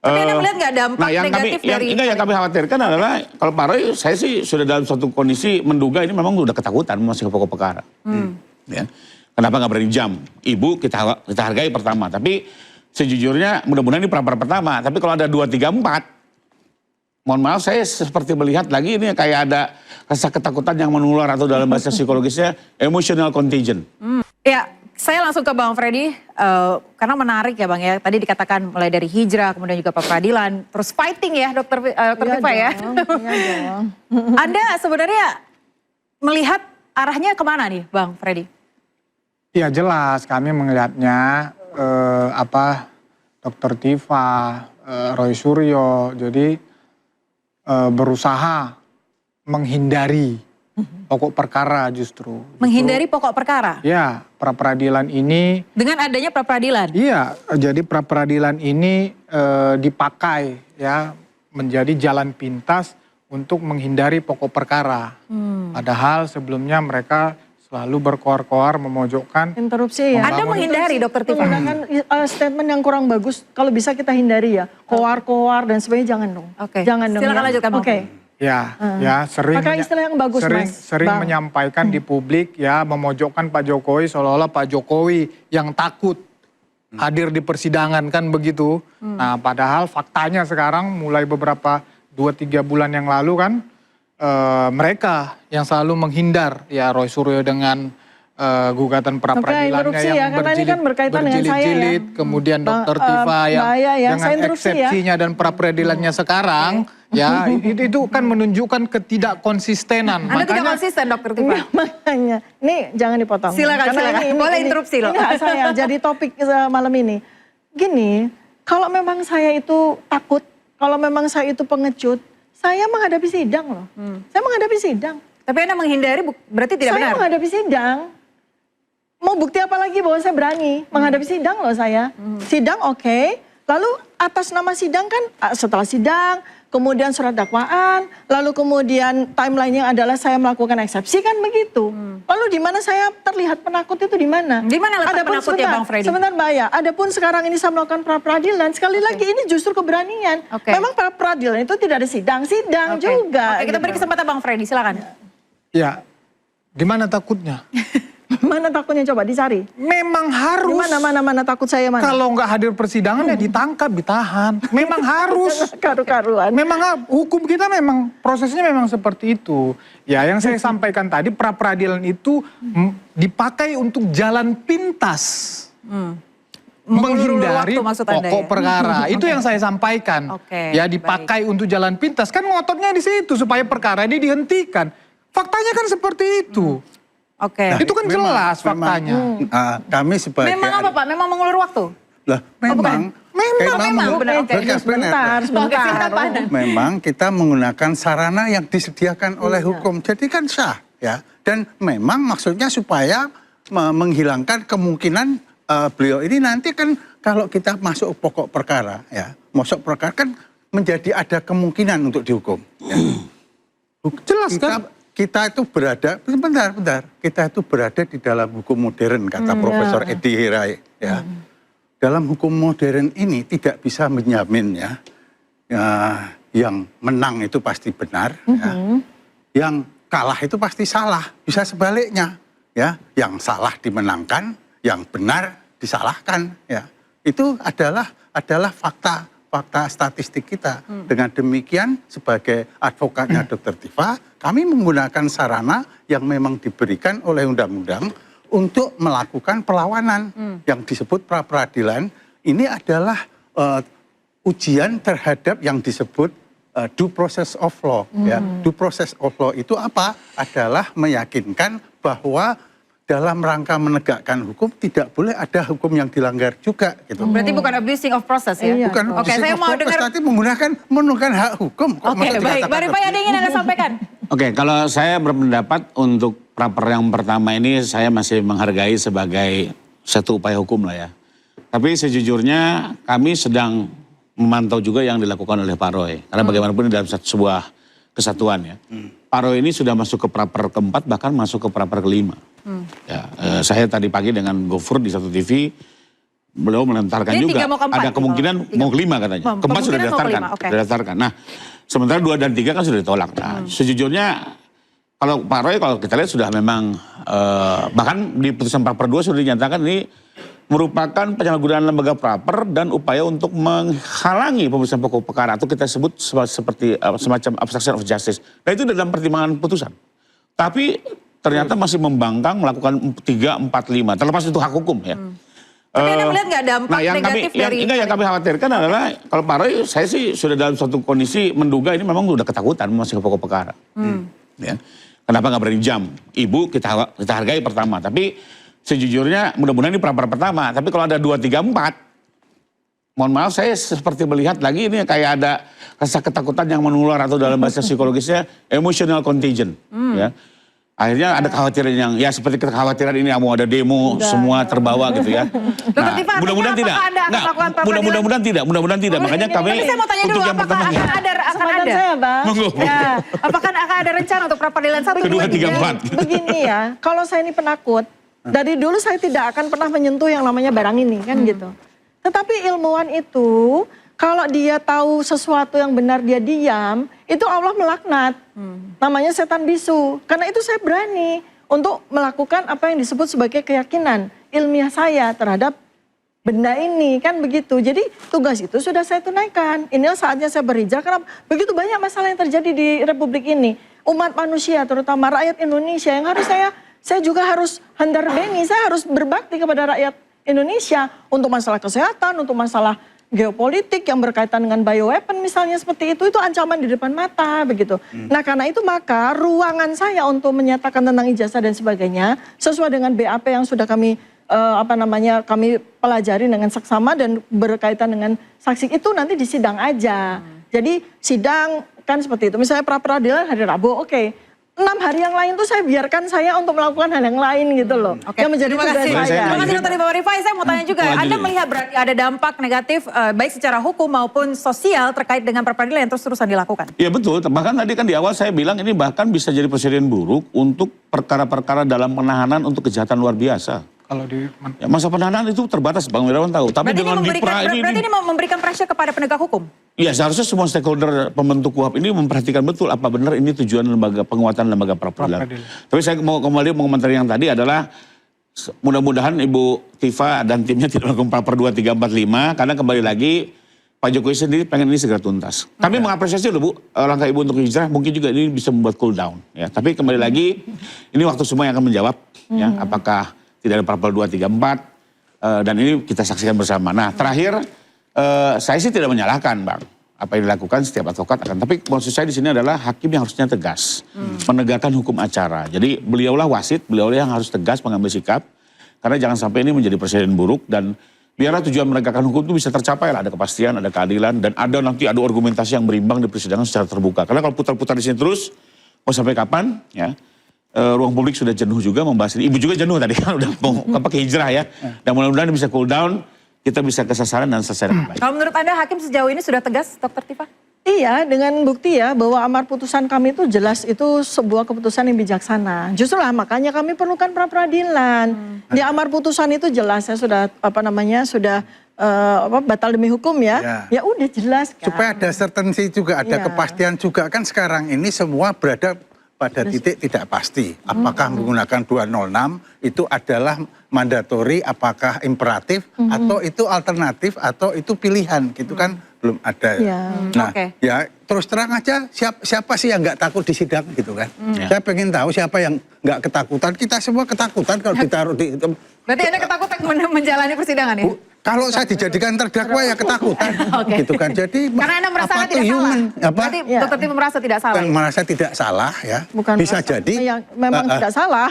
Tapi Anda melihat nggak dampak negatif dari... Yang kami khawatirkan adalah, kalau Pak Roy, saya sih sudah dalam suatu kondisi menduga ini memang udah ketakutan masuk ke pokok perkara. Ya. Kenapa nggak berani jam? Ibu kita hargai pertama, tapi sejujurnya mudah-mudahan ini pra-pra pertama. Tapi kalau ada 2, 3, 4, mohon maaf saya seperti melihat lagi ini kayak ada rasa ketakutan yang menular atau dalam bahasa psikologisnya emotional contagion. Ya, saya langsung ke Bang Freddy, karena menarik ya Bang ya, tadi dikatakan mulai dari hijrah, kemudian juga pra-peradilan, terus fighting ya Dokter Tifa ya. Iya dong. Anda sebenarnya melihat arahnya kemana nih Bang Freddy? Ya jelas kami melihatnya Dokter Tifa, Roy Suryo, jadi berusaha menghindari pokok perkara justru. Menghindari pokok perkara? Ya, pra-peradilan ini... Dengan adanya pra-peradilan? Iya, jadi pra-peradilan ini dipakai ya menjadi jalan pintas untuk menghindari pokok perkara. Padahal sebelumnya mereka selalu berkoar-koar memojokkan. Interupsi ya. Anda menghindari Dokter Tifa? Menggunakan statement yang kurang bagus, kalau bisa kita hindari ya. Koar-koar dan sebagainya jangan dong. Oke. Jangan dong. Silakan lanjutkan Bang. Oke. Ya, ya sering pakai istilah yang bagus, sering menyampaikan di publik ya, memojokkan Pak Jokowi seolah-olah Pak Jokowi yang takut hadir di persidangan kan begitu. Nah, padahal faktanya sekarang mulai beberapa 2-3 bulan yang lalu kan mereka yang selalu menghindar ya, Roy Suryo dengan gugatan pra-peradilannya yang berjilid-jilid, kemudian Dokter Tifa yang dengan eksepsinya dan pra-peradilannya sekarang, ya itu kan menunjukkan ketidakkonsistenan. Anda tidak konsisten Dokter Tifa? Makanya, ini jangan dipotong. Silakan, boleh interupsi loh. Ini hak saya, jadi topik malam ini. Gini, kalau memang saya itu takut, kalau memang saya itu pengecut, saya menghadapi sidang loh. Saya menghadapi sidang. Tapi Anda menghindari berarti tidak benar? Saya menghadapi sidang. Mau bukti apa lagi bahwa saya berani menghadapi sidang loh saya. Sidang oke. Lalu atas nama sidang kan setelah sidang, kemudian surat dakwaan, lalu kemudian timeline-nya adalah saya melakukan eksepsi kan begitu. Lalu di mana saya terlihat penakut itu di mana? Di mana letak penakutnya Bang Freddy? Sebentar Mbak ya, adapun sekarang ini saya melakukan pra-peradilan, sekali lagi ini justru keberanian. Memang pra-peradilan itu tidak ada sidang juga. Oke, kita beri kesempatan Bang Freddy, silakan. Ya, di mana takutnya? Mana takutnya coba dicari? Memang harus. Mana takut saya mana? Kalau nggak hadir persidangan ya ditangkap, ditahan. Memang harus. Karu-karuan. Memang hukum kita memang prosesnya memang seperti itu. Ya yang saya sampaikan tadi pra-peradilan itu dipakai untuk jalan pintas. Menghindari pokok perkara. Itu yang saya sampaikan. Ya dipakai untuk jalan pintas. Kan ngototnya di situ supaya perkara ini dihentikan. Faktanya kan seperti itu. Nah, itu kan jelas faktanya. Kami sebagai... Memang apa Pak? Memang mengulur waktu? Lah, memang. Memang kita menggunakan sarana yang disediakan oleh hukum. Jadi kan sah ya. Dan memang maksudnya supaya menghilangkan kemungkinan beliau ini nanti kan kalau kita masuk pokok perkara ya. Masuk perkara kan menjadi ada kemungkinan untuk dihukum. Ya. Jelas kan? Kita itu berada, bentar, kita itu berada di dalam hukum modern, kata Profesor Edi Hirai. Ya. Dalam hukum modern ini tidak bisa menjamin ya, yang menang itu pasti benar, ya. Yang kalah itu pasti salah, bisa sebaliknya. Ya. Yang salah dimenangkan, yang benar disalahkan. Ya. Itu adalah fakta statistik kita. Dengan demikian sebagai advokatnya Dokter Tifa, kami menggunakan sarana yang memang diberikan oleh undang-undang untuk melakukan perlawanan yang disebut pra-peradilan. Ini adalah ujian terhadap yang disebut due process of law. Ya. Due process of law itu apa? Adalah meyakinkan bahwa dalam rangka menegakkan hukum tidak boleh ada hukum yang dilanggar juga gitu. Berarti bukan abusing of process ya? Bukan abusing saya of mau process, dengar... tapi menggunakan hak hukum. Oke, baik. Mbak Rifai ada yang ingin Anda sampaikan? Oke, kalau saya berpendapat untuk pra-per yang pertama ini saya masih menghargai sebagai satu upaya hukum lah ya. Tapi sejujurnya kami sedang memantau juga yang dilakukan oleh Pak Roy. Karena bagaimanapun ini dalam sebuah kesatuan ya. Pak Roy ini sudah masuk ke pra-per keempat bahkan masuk ke pra-per kelima. Ya, saya tadi pagi dengan Gofur di satu TV beliau melentarkan Ini juga 3 mau ke 4 ada nih, kemungkinan kalau mau ke 5 katanya. Oh, Keempat sudah kemungkinan mau ke didaftarkan, 5, oke. sudah didaftarkan. Nah, sementara 2 dan 3 kan sudah ditolak. Nah, sejujurnya kalau Pak Roy kalau kita lihat sudah memang bahkan di putusan pra peradilan sudah dinyatakan ini merupakan penyalahgunaan lembaga praper dan upaya untuk menghalangi pemeriksaan pokok perkara atau kita sebut seperti semacam obstruction of justice. Nah itu dalam pertimbangan putusan. Tapi ternyata masih membangkang melakukan 3, 4, 5. Terlepas itu hak hukum ya. Tapi Anda melihat nggak dampak negatif dari... Yang kami khawatirkan adalah kalau Pak Roy, saya sih sudah dalam suatu kondisi menduga ini memang sudah ketakutan masih ke pokok perkara. Ya. Kenapa nggak berani jam? Ibu kita hargai pertama, tapi sejujurnya mudah-mudahan ini pra pertama. Tapi kalau ada 2, 3, 4, mohon maaf saya seperti melihat lagi ini kayak ada rasa ketakutan yang menular atau dalam bahasa psikologisnya emotional contagion. Ya. Akhirnya ada kekhawatiran yang ya seperti kekhawatiran ini mau ada demo semua terbawa gitu ya. Dr. Tifa, mudah-mudahan tidak. apakah Anda akan melakukan pra peradilan? Mudah-mudahan tidak. Makanya kami Tapi saya mau tanya dulu, untuk yang apakah pertama akan ada? Kesempatan saya, Bang. Monggo. Ya, apakah akan ada rencana untuk pra peradilan 1, Kedua, 2, 3, 4. Begini ya, kalau saya ini penakut, dari dulu saya tidak akan pernah menyentuh yang namanya barang ini, kan gitu. Tetapi ilmuwan itu, kalau dia tahu sesuatu yang benar dia diam, itu Allah melaknat. Namanya setan bisu. Karena itu saya berani untuk melakukan apa yang disebut sebagai keyakinan ilmiah saya terhadap benda ini, kan begitu. Jadi tugas itu sudah saya tunaikan. Inilah saatnya saya berhijrah karena begitu banyak masalah yang terjadi di Republik ini. Umat manusia, terutama rakyat Indonesia yang harus saya juga harus handar beni, saya harus berbakti kepada rakyat Indonesia untuk masalah kesehatan, untuk masalah geopolitik yang berkaitan dengan bioweapon misalnya seperti itu ancaman di depan mata begitu. Nah karena itu maka ruangan saya untuk menyatakan tentang ijazah dan sebagainya sesuai dengan BAP yang sudah kami kami pelajari dengan seksama dan berkaitan dengan saksi itu nanti di sidang aja. Jadi sidang kan seperti itu. Misalnya pra peradilan hari Rabu, oke. 6 hari yang lain tuh saya biarkan saya untuk melakukan hal yang lain gitu loh. Oke. Yang menjadi Terima tugas kasih. saya. Terima kasih Dr. Tifa Rifai. Saya mau tanya juga, Anda melihat berarti ada dampak negatif baik secara hukum maupun sosial terkait dengan pra peradilan yang terus-terusan dilakukan? Ya betul, bahkan tadi kan di awal saya bilang ini bahkan bisa jadi presiden buruk untuk perkara-perkara dalam penahanan untuk kejahatan luar biasa. Kalau di Ya, masa penahanan itu terbatas, Bang Wirawan tahu. Tapi dengan berarti ini memberikan pressure kepada penegak hukum? Ya seharusnya semua stakeholder pembentuk KUHP ini memperhatikan betul apa benar ini tujuan penguatan lembaga pra peradilan. Tapi saya mau kembali mengomentari yang tadi adalah mudah-mudahan Ibu Tifa dan timnya tidak melakukan pra per 2, 3, 4, 5 karena kembali lagi Pak Jokowi sendiri pengen ini segera tuntas. Kami mengapresiasi loh Bu, langkah Ibu untuk hijrah mungkin juga ini bisa membuat cool down. Ya. Tapi kembali lagi ini waktu semua yang akan menjawab ya apakah tidak ada pra per 2, 3, 4 dan ini kita saksikan bersama. Nah terakhir saya sih tidak menyalahkan Bang. Apa yang dilakukan setiap advokat akan. Tapi maksud saya di sini adalah hakim yang harusnya tegas. Menegakkan hukum acara. Jadi beliaulah wasit, beliaulah yang harus tegas mengambil sikap. Karena jangan sampai ini menjadi presiden buruk. Dan biarlah tujuan menegakkan hukum itu bisa tercapai lah. Ada kepastian, ada keadilan. Dan nanti ada argumentasi yang berimbang di persidangan secara terbuka. Karena kalau putar-putar di sini terus, mau sampai kapan ya. Ruang publik sudah jenuh juga membahas ini. Ibu juga jenuh tadi kan udah mau pakai hijrah ya. Dan mudah-mudahan bisa cool down. Kita bisa ke sasaran dan selesai dengan baik. Kalau menurut Anda hakim sejauh ini sudah tegas, Dr. Tifa? Iya, dengan bukti ya bahwa amar putusan kami itu jelas itu sebuah keputusan yang bijaksana. Justru lah makanya kami perlukan pra peradilan. Di amar putusan itu jelas ya sudah batal demi hukum ya. Ya udah jelas kan. Supaya ada certainty juga, ada kepastian juga. Kan sekarang ini semua berada pada titik tidak pasti. Apakah menggunakan 206 itu adalah mandatori, apakah imperatif, atau itu alternatif, atau itu pilihan. Gitu kan belum ada. Nah ya terus terang aja siapa sih yang nggak takut di sidang gitu kan. Saya pengen tahu siapa yang nggak ketakutan. Kita semua ketakutan kalau ditaruh di... Berarti Anda ketakutan menjalani persidangan ya? Kalau saya dijadikan terdakwa ya ketakutan, gitu kan. Jadi karena Anda merasa apa tidak human, salah. Berarti Dr. Tifa merasa tidak salah. Merasa tidak salah ya. Bukan bisa merasa, jadi. Memang tidak salah.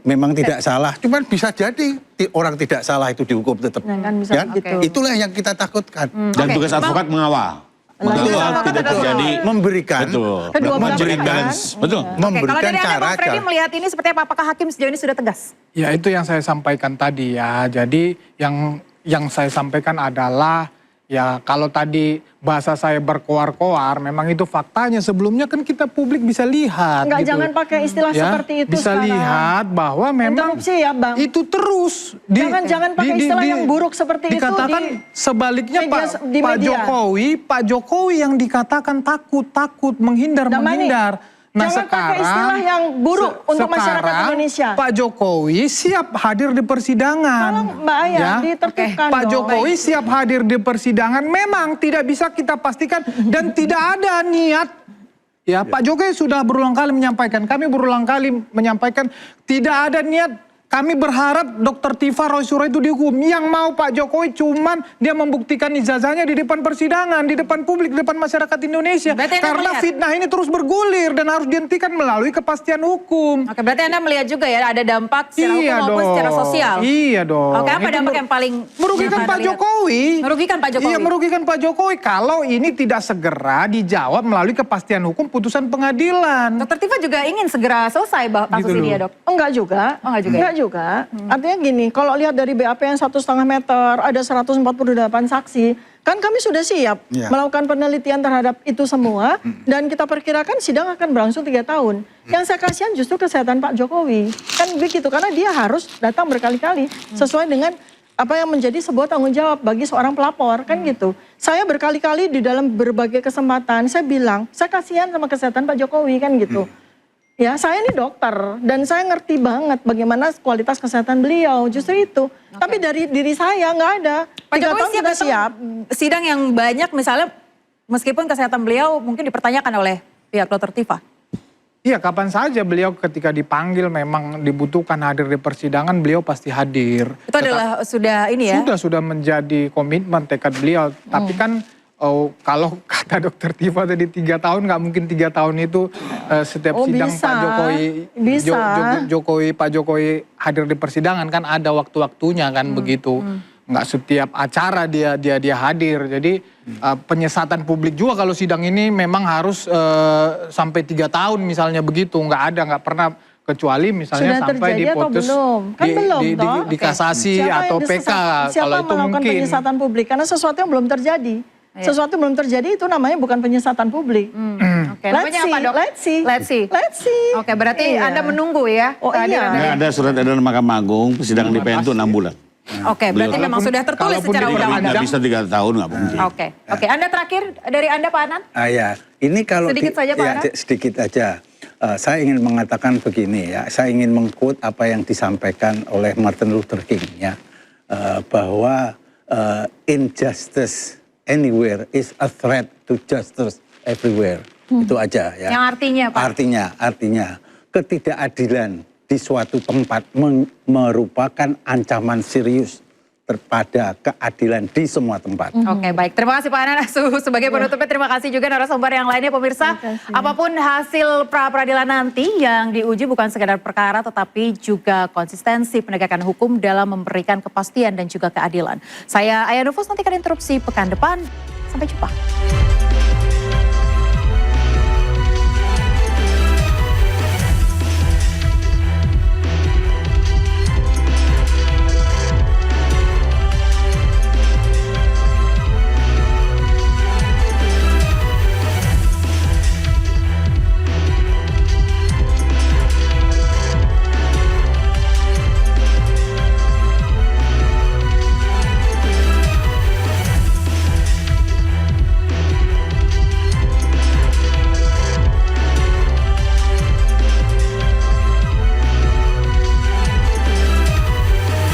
Memang tidak salah. Cuman bisa jadi orang tidak salah itu dihukum tetap. Kan bisa gitu. Itulah yang kita takutkan. Dan tugas advokat mengawal. Mengawal tidak terjadi. Memberikan. Memberikan. Betul. Memberikan kalau dari cara. Bang Freddy melihat ini seperti apa? Apakah hakim sejauh ini sudah tegas? Ya itu yang saya sampaikan tadi ya. Jadi yang saya sampaikan adalah Ya kalau tadi bahasa saya berkoar-koar, memang itu faktanya. Sebelumnya kan kita publik bisa lihat. Enggak, gitu. jangan pakai istilah Ya, seperti itu bisa sekarang. lihat bahwa memang Interupsi ya, Bang. itu terus. Jangan pakai istilah yang buruk seperti itu dikatakan sebaliknya di media. Pak Jokowi yang dikatakan takut menghindar. Nah jangan pakai istilah yang buruk untuk masyarakat Indonesia. Pak Jokowi siap hadir di persidangan. Tolong Mbak Aya, ditertibkan Pak dong. Jokowi siap hadir di persidangan. Memang tidak bisa kita pastikan dan tidak ada niat. Ya, Pak Jokowi sudah berulang kali menyampaikan, kami berulang kali menyampaikan tidak ada niat. Kami berharap Dr. Tifa Roysura itu dihukum. Yang mau Pak Jokowi cuman dia membuktikan ijazahnya di depan persidangan, di depan publik, di depan masyarakat Indonesia. Karena fitnah ini terus bergulir dan harus dihentikan melalui kepastian hukum. Oke, berarti Anda melihat juga ya ada dampak secara hukum maupun secara sosial. Iya dong. Oke, apa dampak yang paling merugikan Pak Jokowi? Merugikan Pak Jokowi. Iya, merugikan Pak Jokowi kalau ini tidak segera dijawab melalui kepastian hukum putusan pengadilan. Dr. Tifa juga ingin segera selesai kasus ini ya, Dok? Enggak juga. Oh, enggak juga. Enggak juga. Artinya gini, kalau lihat dari BAP yang 1,5 meter, ada 148 saksi, kan kami sudah siap melakukan penelitian terhadap itu semua, dan kita perkirakan sidang akan berlangsung 3 tahun. Yang saya kasihan justru kesehatan Pak Jokowi. Kan begitu, karena dia harus datang berkali-kali sesuai dengan apa yang menjadi sebuah tanggung jawab bagi seorang pelapor, kan gitu. Saya berkali-kali di dalam berbagai kesempatan, saya bilang, saya kasihan sama kesehatan Pak Jokowi, kan gitu. Ya, saya ini dokter dan saya ngerti banget bagaimana kualitas kesehatan beliau, justru itu. Tapi dari diri saya nggak ada. Pak Jokowi siap sidang yang banyak misalnya meskipun kesehatan beliau mungkin dipertanyakan oleh pihak Dr. Tifa. Iya, kapan saja beliau ketika dipanggil memang dibutuhkan hadir di persidangan, beliau pasti hadir. Itu adalah sudah ini ya? Sudah menjadi komitmen tekad beliau. Tapi kan kalau kata Dr. Tifa tadi 3 tahun, nggak mungkin 3 tahun itu setiap sidang bisa. Pak Jokowi, Pak Jokowi hadir di persidangan, kan ada waktu-waktunya kan begitu. Nggak setiap acara dia hadir. Jadi penyesatan publik juga kalau sidang ini memang harus sampai 3 tahun misalnya begitu. Nggak pernah, kecuali misalnya sudah sampai diputus di kasasi atau PK. Siapa yang melakukan penyesatan publik? Karena sesuatu yang belum terjadi. Sesuatu belum terjadi itu namanya bukan penyesatan publik. Oke, namanya apa, Dok? Let's see. Oke, berarti Anda menunggu ya? Oh iya. Ada surat edaran Mahkamah Agung, persidangan di PN itu 6 bulan. Oke, berarti memang sudah tertulis secara undang-undang. Nggak bisa 3 tahun, nggak mungkin. Oke. Anda terakhir dari Anda, Pak Anan? Ya, ini kalau sedikit saja, Pak Anan. Sedikit aja. Saya ingin mengatakan begini ya, saya ingin meng-quote apa yang disampaikan oleh Martin Luther King ya, bahwa injustice anywhere is a threat to justice everywhere. Itu aja ya. Yang artinya, Pak? Artinya ketidakadilan di suatu tempat merupakan ancaman serius terhadap keadilan di semua tempat. Oke, baik. Terima kasih Pak Anan. Sebagai penutupnya, terima kasih juga narasumber yang lainnya pemirsa. Apapun hasil pra-peradilan nanti yang diuji bukan sekedar perkara tetapi juga konsistensi penegakan hukum dalam memberikan kepastian dan juga keadilan. Saya Aya Nufus, nantikan interupsi pekan depan. Sampai jumpa.